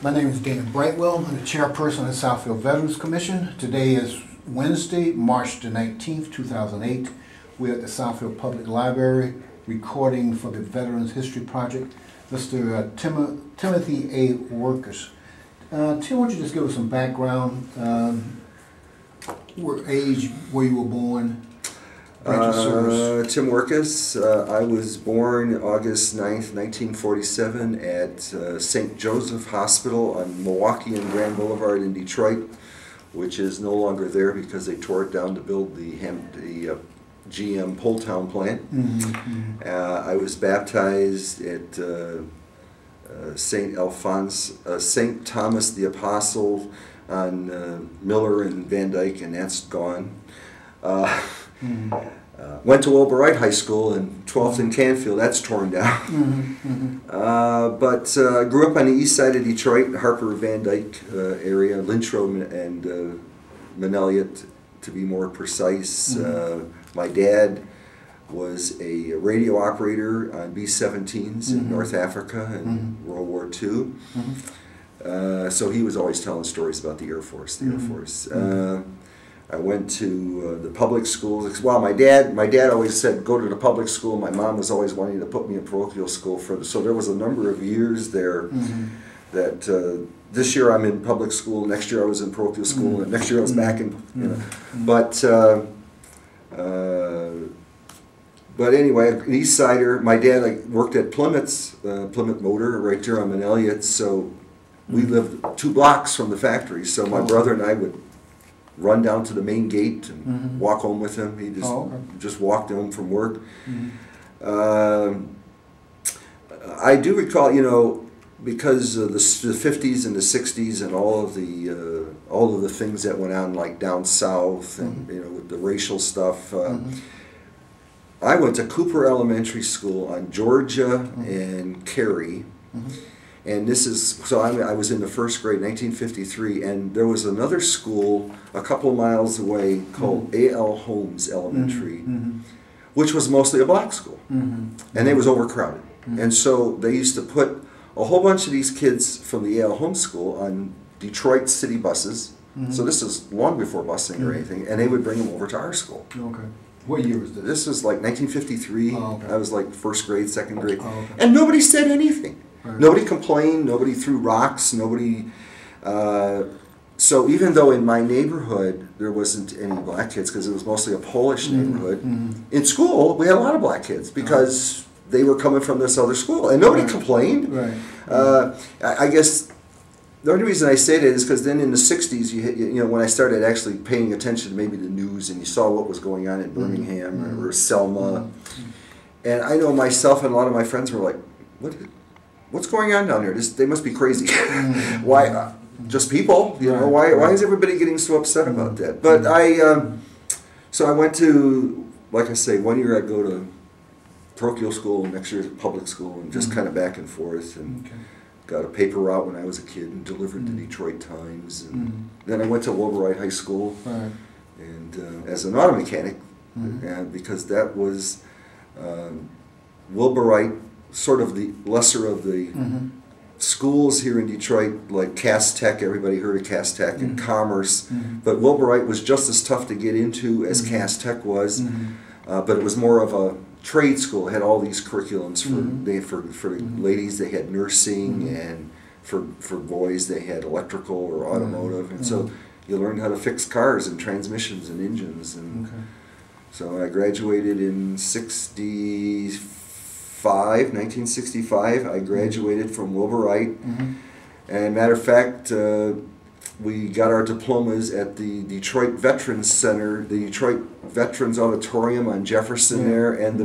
My name is Dan Brightwell. I'm the chairperson of the Southfield Veterans Commission. Today is Wednesday, March the 19th, 2008. We're at the Southfield Public Library recording for the Veterans History Project. Mr. Timothy A. Wirkus. Tim, why don't you just give us some background, age, where you were born, branch of service? Tim Wirkus. I was born August 9th, 1947 at St. Joseph Hospital on Milwaukee and Grand Boulevard in Detroit, which is no longer there because they tore it down to build the GM Poletown plant. I was baptized at St. Thomas the Apostle on Miller and Van Dyke, and that's gone. Went to Wilbur High School in 12th and Canfield. That's torn down. But grew up on the east side of Detroit, Harper, Van Dyke area, Lynch Road and Maneliot, to be more precise. My dad was a radio operator on B-17s in North Africa in World War II. So he was always telling stories about the Air Force. I went to the public schools. Well, my dad always said go to the public school. My mom was always wanting to put me in parochial school so there was a number of years there that this year I'm in public school, next year I was in parochial school, and next year I was back in, But anyway, an East Sider. My dad worked at Plymouth Motor right there on Maneliot, so we lived 2 blocks from the factory. So my brother and I would run down to the main gate and walk home with him. He just walked home from work. I do recall, because of the 50s and the 60s and all of the things that went on, like down south, and with the racial stuff. I went to Cooper Elementary School on Georgia and Cary, and I was in the first grade, 1953, and there was another school a couple of miles away called A.L. Holmes Elementary, which was mostly a black school, and it was overcrowded. And so they used to put a whole bunch of these kids from the A.L. Holmes School on Detroit city buses. So this is long before busing or anything, and they would bring them over to our school. Okay. What year was this? This was like 1953. I was like first grade, second grade. And nobody said anything. Nobody complained, nobody threw rocks, nobody... So even though in my neighborhood there wasn't any black kids, because it was mostly a Polish neighborhood, in school we had a lot of black kids because they were coming from this other school, and nobody complained. I guess the only reason I say that is because then in the 60s, when I started actually paying attention to maybe the news, and you saw what was going on in Birmingham or Selma, and I know myself and a lot of my friends were like, what's going on down there? They must be crazy. Why? Just people, Why is everybody getting so upset about that? But so I went to, like I say, 1 year I'd go to parochial school, next year public school, and just kind of back and forth, and got a paper route when I was a kid and delivered the Detroit Times, and then I went to Wilbur High School, and as an auto mechanic, and because that was Wilbur, sort of the lesser of the schools here in Detroit, like Cass Tech. Everybody heard of Cass Tech, and Commerce, but Wilbur was just as tough to get into as Cass Tech was, but it was more of a trade school. It had all these curriculums for ladies. They had nursing, and for boys they had electrical or automotive, and so you learned how to fix cars and transmissions and engines. And so I graduated in 1965. I graduated from Wilbur, and matter of fact, we got our diplomas at the Detroit Veterans Center, the Detroit Veterans Auditorium on Jefferson there, and the